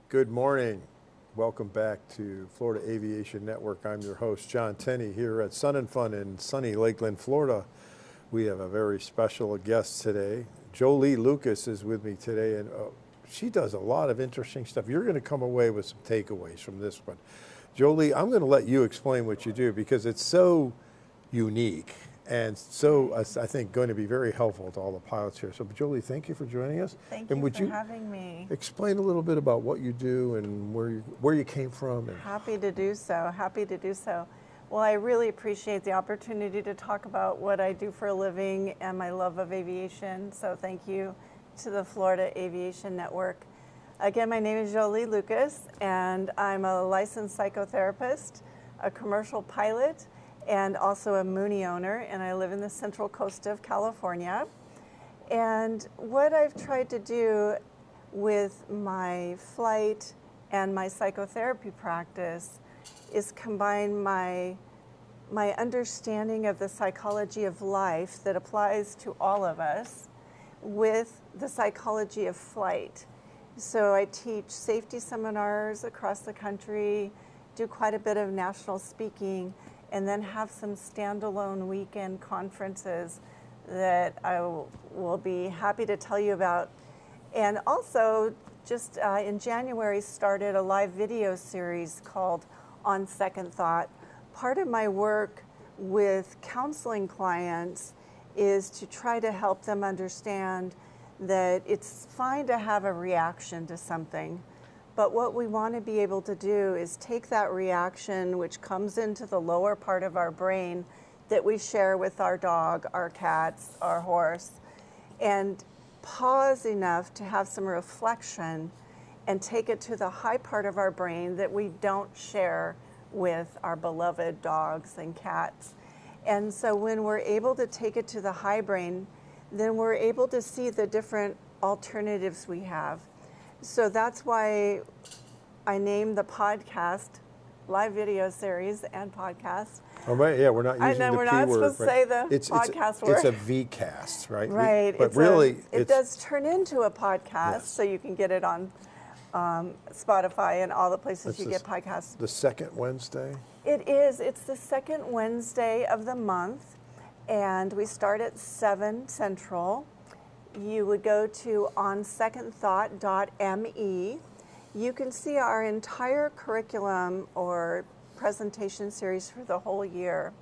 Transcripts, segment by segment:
Good morning. Welcome back to Florida Aviation Network. I'm your host, John Tenney, here at Sun and Fun in sunny Lakeland, Florida. We have a very special guest today. Jolie Lucas is with me today, and she does a lot of interesting stuff. You're going to come away with some takeaways from this one. Jolie, I'm going to let you explain what you do because it's so unique and so, I think, going to be very helpful to all the pilots here. So, Jolie, thank you for joining us. Thank you for having me. Explain a little bit about what you do and where you came from. Happy to do so. Happy to do so. Well, I really appreciate the opportunity to talk about what I do for a living and my love of aviation. So thank you to the Florida Aviation Network. Again, my name is Jolie Lucas, and I'm a licensed psychotherapist, a commercial pilot, and also a Mooney owner, and I live in the Central Coast of California. And what I've tried to do with my flight and my psychotherapy practice is combine my understanding of the psychology of life that applies to all of us with the psychology of flight. So I teach safety seminars across the country, do quite a bit of national speaking, and then have some standalone weekend conferences that I will be happy to tell you about. And also, just in January, started a live video series called On Second Thought. Part of my work with counseling clients is to try to help them understand that it's fine to have a reaction to something, but what we want to be able to do is take that reaction, which comes into the lower part of our brain that we share with our dog, our cats, our horse, and pause enough to have some reflection and take it to the high part of our brain that we don't share with our beloved dogs and cats. And so when we're able to take it to the high brain, then we're able to see the different alternatives we have. So that's why I named the podcast, live video series and podcast. Oh, right, yeah, we're not using the P word. We're not supposed to say the podcast word. It's a VCast, right? Right. But really, it does turn into a podcast, yes. So you can get it on Spotify and all the places you get podcasts. The second Wednesday? It is. It's the second Wednesday of the month, and we start at 7 Central. You would go to onsecondthought.me. You can see our entire curriculum or presentation series for the whole year.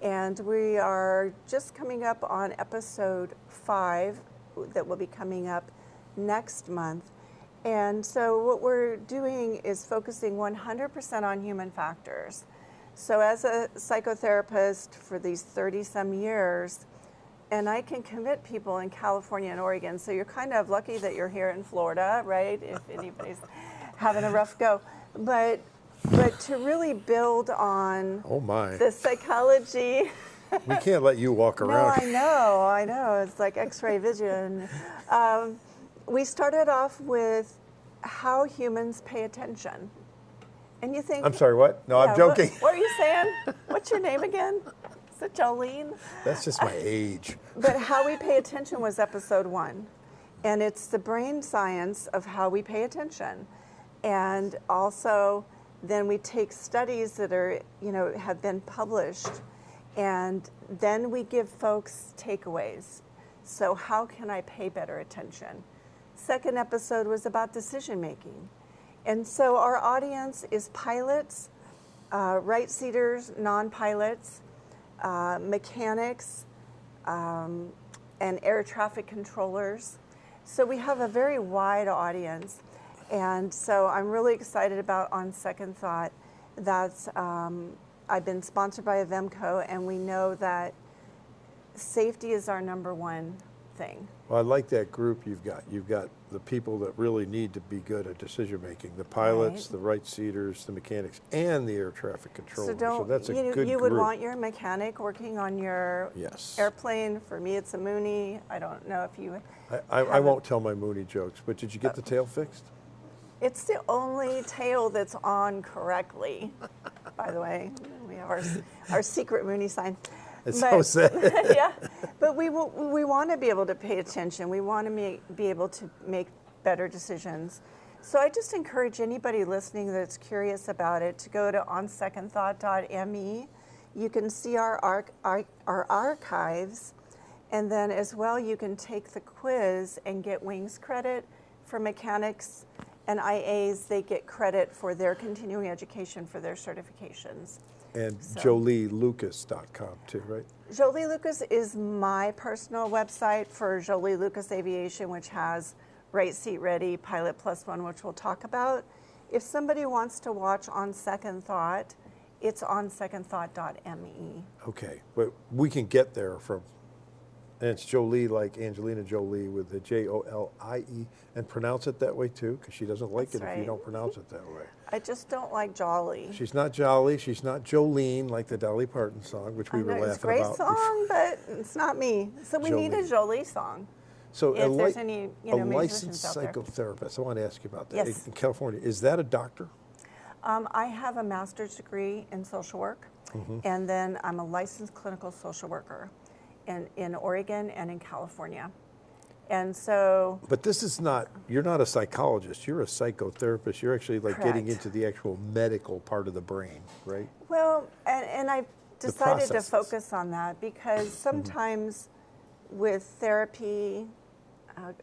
And we are just coming up on episode 5 that will be coming up next month. And so what we're doing is focusing 100% on human factors. So as a psychotherapist for these 30-some years, and I can commit people in California and Oregon, so you're kind of lucky that you're here in Florida, right, if anybody's having a rough go. But to really build on the psychology. We can't let you walk around. No, I know. It's like X-ray vision. We started off with how humans pay attention. And you think... I'm sorry, what? No, I'm joking. What are you saying? What's your name again? Is it Jolene? That's just my age. But how we pay attention was episode 1. And it's the brain science of how we pay attention. And also, then we take studies that are, have been published, and then we give folks takeaways. So how can I pay better attention? Second episode was about decision making. And so our audience is pilots, right-seaters, non-pilots, mechanics, and air traffic controllers. So we have a very wide audience. And so I'm really excited about On Second Thought. That's, I've been sponsored by Avemco, and we know that safety is our number one thing. Well, I like that group you've got. You've got the people that really need to be good at decision making, the pilots, the right-seaters, the mechanics, and the air traffic controllers. So that's a good group. You would want your mechanic working on your airplane. For me, it's a Mooney. I don't know if you I won't tell my Mooney jokes, but did you get the tail fixed? It's the only tail that's on correctly, by the way. We have our secret Mooney sign. It's so sad. Yeah, but we want to be able to pay attention. We want to be able to make better decisions. So I just encourage anybody listening that's curious about it to go to onsecondthought.me. You can see our archives, and then as well you can take the quiz and get wings credit. For mechanics and IAs, they get credit for their continuing education for their certifications. And JolieLucas.com too, right? Jolie Lucas is my personal website for Jolie Lucas Aviation, which has Right Seat Ready, Pilot Plus One, which we'll talk about. If somebody wants to watch On Second Thought, it's onsecondthought.me. Okay, but we can get there from, and it's Jolie like Angelina Jolie with the Jolie, and pronounce it that way too, because she doesn't like That's it if you right. don't pronounce it that way. I just don't like Jolly. She's not Jolly, she's not Jolene like the Dolly Parton song, which we I were know, laughing it's a great about. song, but it's not me. So we need a Jolie song. So if there's any, a musicians licensed out there. psychotherapist, I want to ask you about that. Yes. In California, is that a doctor? I have a master's degree in social work, and then I'm a licensed clinical social worker in Oregon and in California. And so, But this is not, you're not a psychologist, you're a psychotherapist. You're actually like getting Correct. into the actual medical part of the brain, right? well, and I decided to processes. focus on that because sometimes with therapy,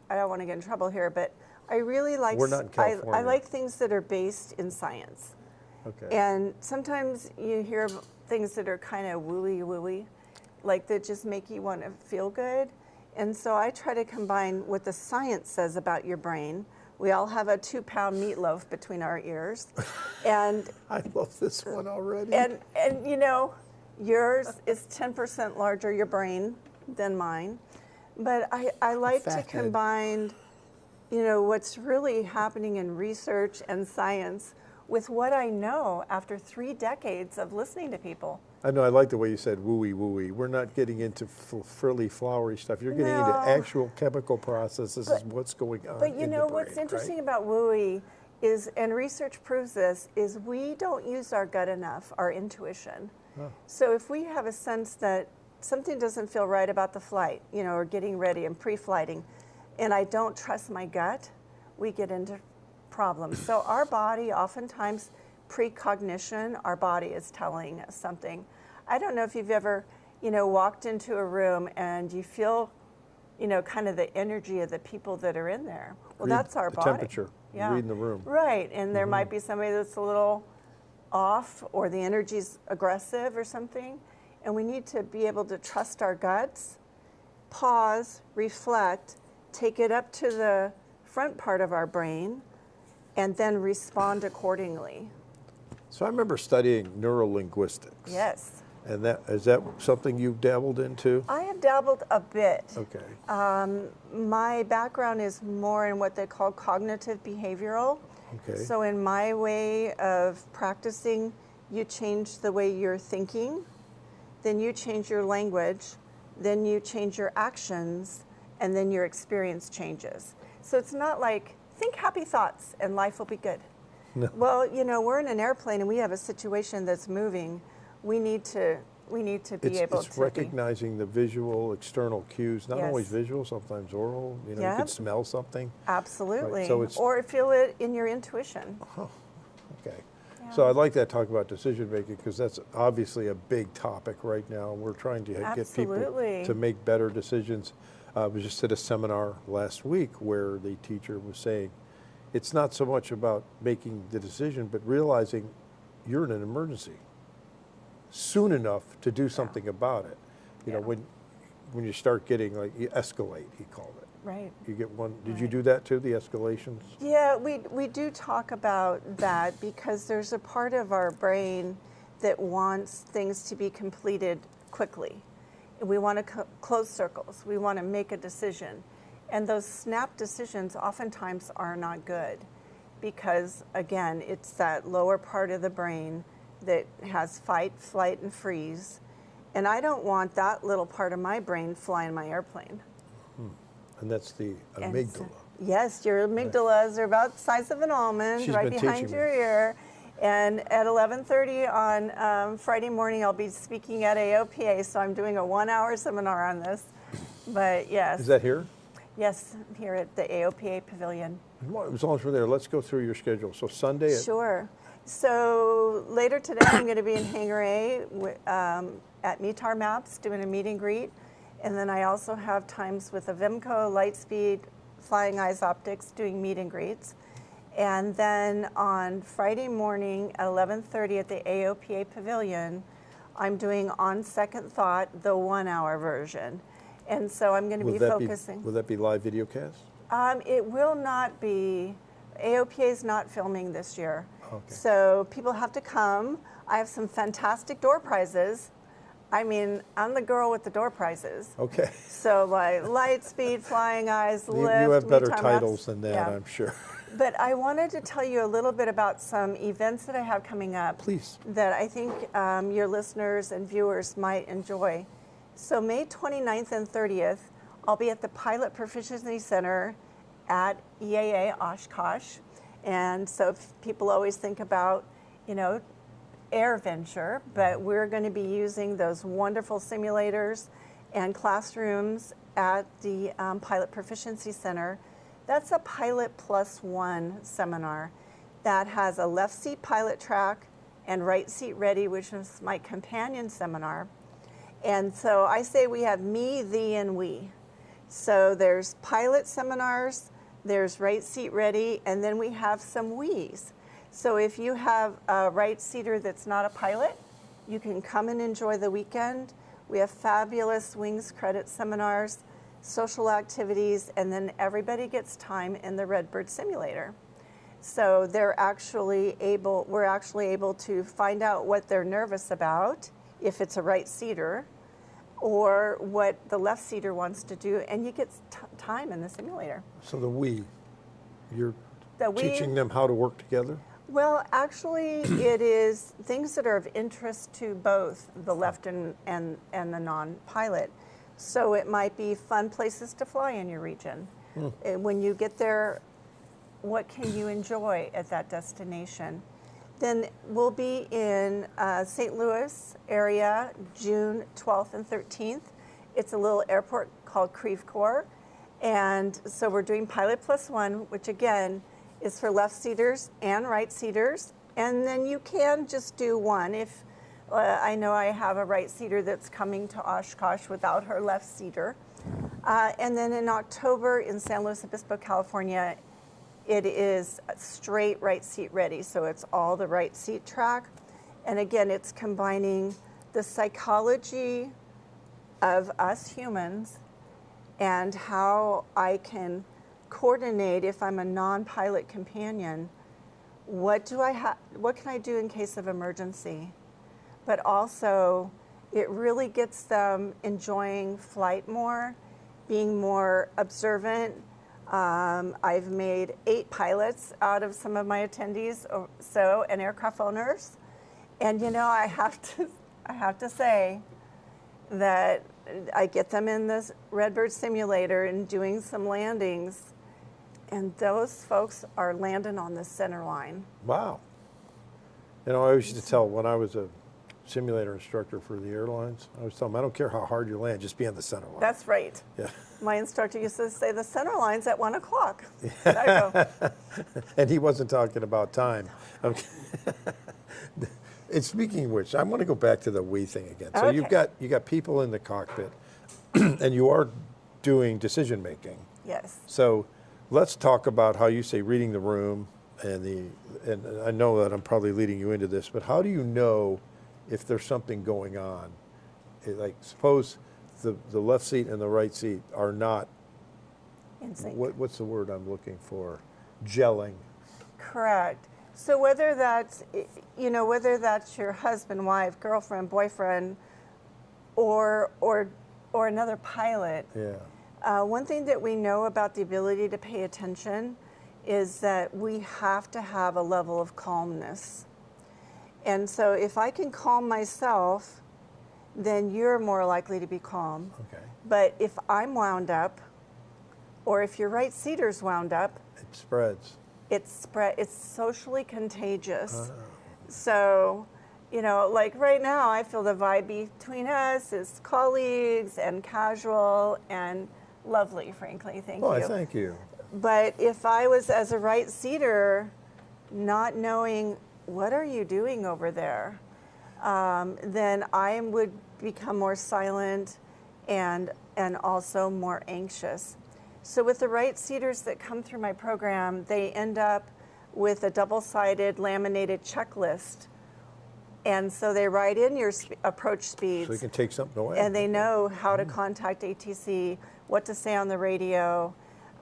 I don't want to get in trouble here, but I really like, We're not in I California. like things that are based in science. Okay. And sometimes you hear things that are kind of wooey, like that just make you want to feel good. And so I try to combine what the science says about your brain. We all have a 2-pound meatloaf between our ears. And I love this one already. and you know, yours is 10% larger, your brain, than mine. But I like to Fat head. combine, you know, what's really happening in research and science with what I know after 3 decades of listening to people. I know, I like the way you said wooey wooey. We're not getting into frilly flowery stuff. You're getting into No. actual chemical processes But- and what's going on But you in know the what's brain, interesting right? about WUI is, and research proves this, is we don't use our gut enough, our intuition. Oh. So if we have a sense that something doesn't feel right about the flight, you know, or getting ready and pre-flighting, and I don't trust my gut, we get into problems. So our body, oftentimes precognition, our body is telling us something. I don't know if you've ever, you know, walked into a room and you feel, you know, kind of the energy of the people that are in there. Well, Read that's our the body. temperature, reading the room. Right, and there might be somebody that's a little off or the energy's aggressive or something. And we need to be able to trust our guts, pause, reflect, take it up to the front part of our brain, and then respond accordingly. So I remember studying neurolinguistics. Yes. And is that something you've dabbled into? I have dabbled a bit. Okay. My background is more in what they call cognitive behavioral. Okay. So in my way of practicing, you change the way you're thinking, then you change your language, then you change your actions, and then your experience changes. So it's not like, think happy thoughts and life will be good. No. Well, you know, we're in an airplane and we have a situation that's moving. We need to be able It's to recognizing the visual external cues, not Yes. always visual, sometimes oral. You know, you Yep. could smell something. Absolutely. Right, so it's- or feel it in your intuition. Okay. So I'd like to talk about decision making because that's obviously a big topic right now. We're trying to get people Absolutely. to make better decisions. I was just at a seminar last week where the teacher was saying it's not so much about making the decision, but realizing you're in an emergency soon enough to do something about it. You know, when you start getting like, you escalate, he called it. Right. You get one, did you Right. do that too, the escalations? Yeah, we do talk about that because there's a part of our brain that wants things to be completed quickly. We want to close circles. We want to make a decision. And those snap decisions oftentimes are not good because, again, it's that lower part of the brain that has fight, flight, and freeze. And I don't want that little part of my brain flying my airplane. And that's the And amygdala. so- yes, your amygdalas are about the size of an almond, She's right been behind teaching your me. ear. And at 11:30 on Friday morning, I'll be speaking at AOPA, so I'm doing a 1-hour seminar on this. But yes. Is that here? Yes, here at the AOPA Pavilion. As long as we're there, let's go through your schedule. So Sunday at Sure. So later today, I'm going to be in Hangar A at METAR Maps doing a meet and greet. And then I also have times with Avimco, Lightspeed, Flying Eyes Optics doing meet and greets. And then on Friday morning at 11:30 at the AOPA Pavilion, I'm doing On Second Thought, the 1-hour version. And so I'm going to be focusing. Will that be live video cast? It will not be. AOPA is not filming this year. Okay. So people have to come. I have some fantastic door prizes. I mean, I'm the girl with the door prizes. Okay. So like Lightspeed, Flying Eyes, You Lift. have better METAR titles Maps. than that, Yeah. I'm sure. But I wanted to tell you a little bit about some events that I have coming up. Please. That I think your listeners and viewers might enjoy. So May 29th and 30th, I'll be at the Pilot Proficiency Center at EAA Oshkosh. And so people always think about, AirVenture, but we're going to be using those wonderful simulators and classrooms at the Pilot Proficiency Center. That's a Pilot Plus One seminar that has a left seat pilot track and right seat ready, which is my companion seminar. And so I say we have me, thee, and we. So there's pilot seminars, there's right seat ready, and then we have some we's. So if you have a right seater that's not a pilot, you can come and enjoy the weekend. We have fabulous wings credit seminars, social activities, and then everybody gets time in the Redbird simulator. So we're actually able to find out what they're nervous about, if it's a right seater, or what the left seater wants to do, and you get time in the simulator. So you're The we, teaching them how to work together? Well, actually, it is things that are of interest to both the left and the non-pilot. So it might be fun places to fly in your region. When you get there, what can you enjoy at that destination? Then we'll be in St. Louis area, June 12th and 13th. It's a little airport called Creve Coeur. And so we're doing Pilot Plus One, which again is for left seaters and right seaters. And then you can just do one. If I know I have a right seater that's coming to Oshkosh without her left seater. And then in October in San Luis Obispo, California, it is straight right seat ready, so it's all the right seat track. And again, it's combining the psychology of us humans and how I can coordinate if I'm a non-pilot companion. What can I do in case of emergency? But also, it really gets them enjoying flight more, being more observant. I've made 8 pilots out of some of my attendees, and aircraft owners. And I have to say that I get them in this Redbird simulator and doing some landings, and those folks are landing on the center line. Wow. I always used to tell when I was a simulator instructor for the airlines, I always tell them, I don't care how hard you land, just be on the center line. That's right. Yeah. My instructor used to say the center line's at 1 o'clock. I go, And he wasn't talking about time. Okay. And speaking of which, I want to go back to the we thing again. So Okay. you got people in the cockpit, and you are doing decision making. yes. So let's talk about how you say reading the room, and I know that I'm probably leading you into this, but how do you know if there's something going on? Like suppose the left seat and the right seat are not, In sync. what's the word I'm looking for? Gelling. Correct. So whether that's your husband, wife, girlfriend, boyfriend, or another pilot, Yeah. one thing that we know about the ability to pay attention is that we have to have a level of calmness. And so if I can calm myself, then you're more likely to be calm. Okay. But if I'm wound up, or if your right seater's wound up, It spreads. it's socially contagious. So, like right now, I feel the vibe between us is colleagues and casual, and lovely, frankly. Thank Oh, you. thank you. But if I was as a right seater, not knowing what are you doing over there, then I would become more silent and also more anxious. So with the right seaters that come through my program, they end up with a double-sided laminated checklist. And so they write in your approach speeds. So you can take something away. And they know how to contact ATC, what to say on the radio.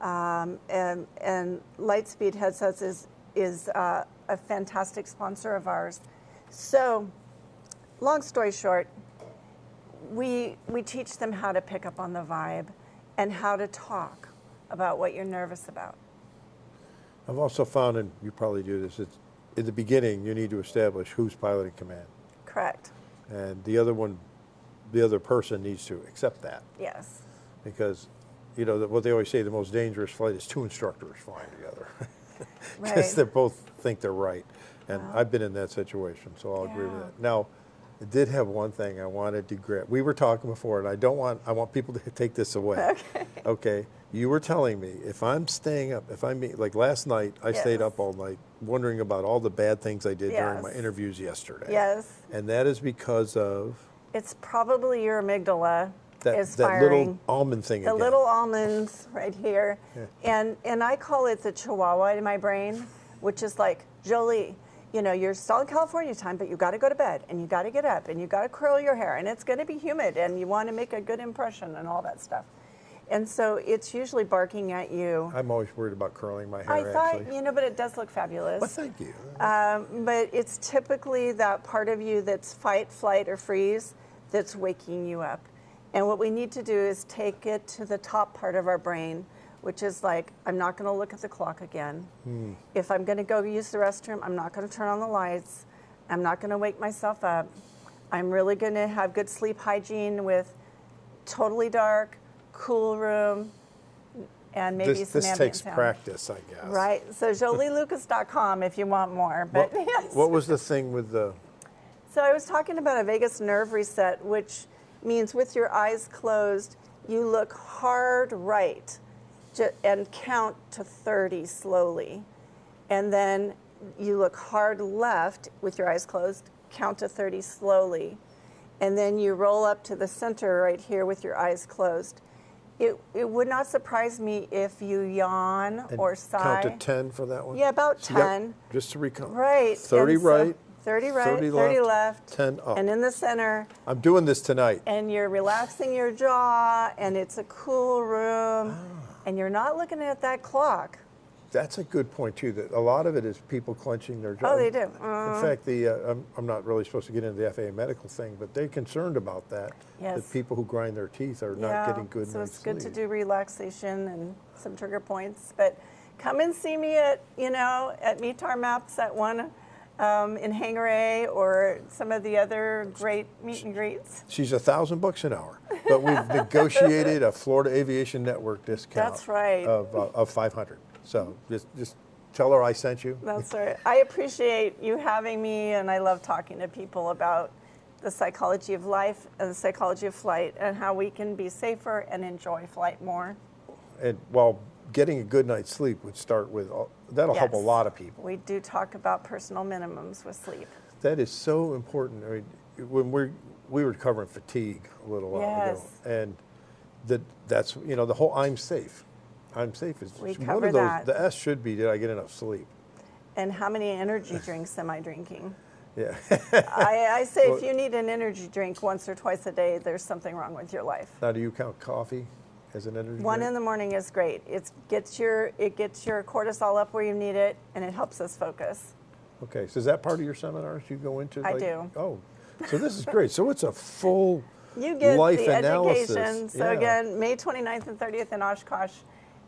And Lightspeed Headsets is a fantastic sponsor of ours. So, long story short, we teach them how to pick up on the vibe and how to talk about what you're nervous about. I've also found, and you probably do this, it's, in the beginning, you need to establish who's piloting command. Correct. And the other person needs to accept that. Yes. Because, you know, what they always say, the most dangerous flight is two instructors flying together. Right. Because they both think they're right. And I've been in that situation, so I'll agree with Yeah. that. Now, I did have one thing I wanted to grab. We were talking before, and I want people to take this away. Okay. Okay. You were telling me if I'm staying up, like last night, I stayed Yes. up all night wondering about all the bad things I did during my Yes. interviews yesterday. Yes. And that is because of It's probably your amygdala is that firing. little almond thing The again. little almonds right here. Yeah. And I call it the chihuahua in my brain, which is like, Jolie, you know, you're still in California time, but you got to go to bed and you got to get up and you got to curl your hair and it's going to be humid and you want to make a good impression and all that stuff. And so it's usually barking at you. I'm always worried about curling my hair, I thought, actually. you know, but it does look fabulous. Well, thank you. But it's typically that part of you that's fight, flight, or freeze that's waking you up. And what we need to do is take it to the top part of our brain, which is like, I'm not going to look at the clock again. If I'm going to go use the restroom, I'm not going to turn on the lights. I'm not going to wake myself up. I'm really going to have good sleep hygiene with totally dark, cool room, and maybe some This ambient takes sound. practice, I guess. Right. So JolieLucas.com if you want more. But yes. What was the thing with the... So I was talking about a vagus nerve reset, which means with your eyes closed, you look hard right and count to 30 slowly. And then you look hard left with your eyes closed, count to 30 slowly. And then you roll up to the center right here with your eyes closed. It would not surprise me if you yawn and or sigh. Count to 10 for that one? Yeah, about So you got- 10. just to recount. Right. 30 and so- right. 30 right, 30 30 left, left, 10 up. and in the center, I'm doing this tonight. and you're relaxing your jaw, and it's a cool room, and you're not looking at that clock. That's a good point, too, that a lot of it is people clenching their jaw. Oh, they do. In fact, I'm not really supposed to get into the FAA medical thing, but they're concerned about that. Yes. That people who grind their teeth are not getting good so night's it's good to sleep. do relaxation and some trigger points. But come and see me at METAR Maps at one in Hangar A or some of the other great meet and greets. She's $1,000 an hour, but we've negotiated a Florida Aviation Network discount. That's right. Of $500. So just tell her I sent you. That's right. I appreciate you having me, and I love talking to people about the psychology of life and the psychology of flight and how we can be safer and enjoy flight more. And while getting a good night's sleep would start with, that'll help a Yes. lot of people. We do talk about personal minimums with sleep. That is so important. I mean, when we were covering fatigue a little while ago, Yes. and that's the whole I'm safe. I'm safe is We one cover of those. that. The S should be, did I get enough sleep? And how many energy drinks am I drinking? Yeah. I say if you need an energy drink once or twice a day, there's something wrong with your life. Now, do you count coffee as an energy One drink? in the morning is great. It gets your cortisol up where you need it, and it helps us focus. Okay, so is that part of your seminars you go into? I do. Oh, so this is great. So it's a full You get life the analysis. education. So Yeah. again, May 29th and 30th in Oshkosh,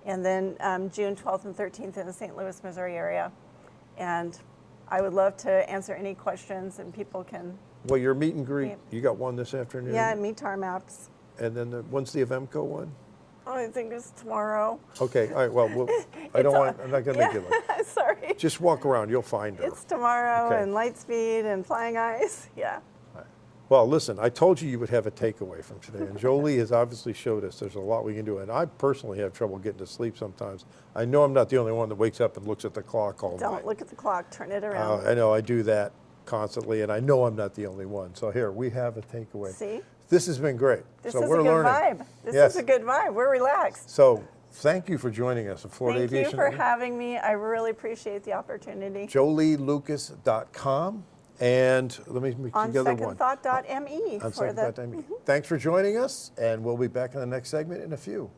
and then June 12th and 13th in the St. Louis, Missouri area. And I would love to answer any questions, and people can, Well, your meet and greet, Yeah. you got one this afternoon? yeah, METAR Maps. And then when's the Avemco one? Oh, I think it's tomorrow. Okay, all right, well, I'm not going to make you look. Sorry. Just walk around, you'll find her. It's tomorrow, Okay. and Lightspeed and Flying Eyes. Yeah. Well, listen, I told you would have a takeaway from today, and Jolie has obviously showed us there's a lot we can do, and I personally have trouble getting to sleep sometimes. I know I'm not the only one that wakes up and looks at the clock all night. Don't look at the clock, turn it around. I know I do that constantly, and I know I'm not the only one. So here, we have a takeaway. See? This has been great. This so is we're a good learning. vibe. This Yes. is a good vibe. We're relaxed. So thank you for joining us at Florida Thank Aviation. you for having me. I really appreciate the opportunity. JolieLucas.com. And let me make On together one. secondthought.me. On secondthought.me. Thanks for joining us, and we'll be back in the next segment in a few.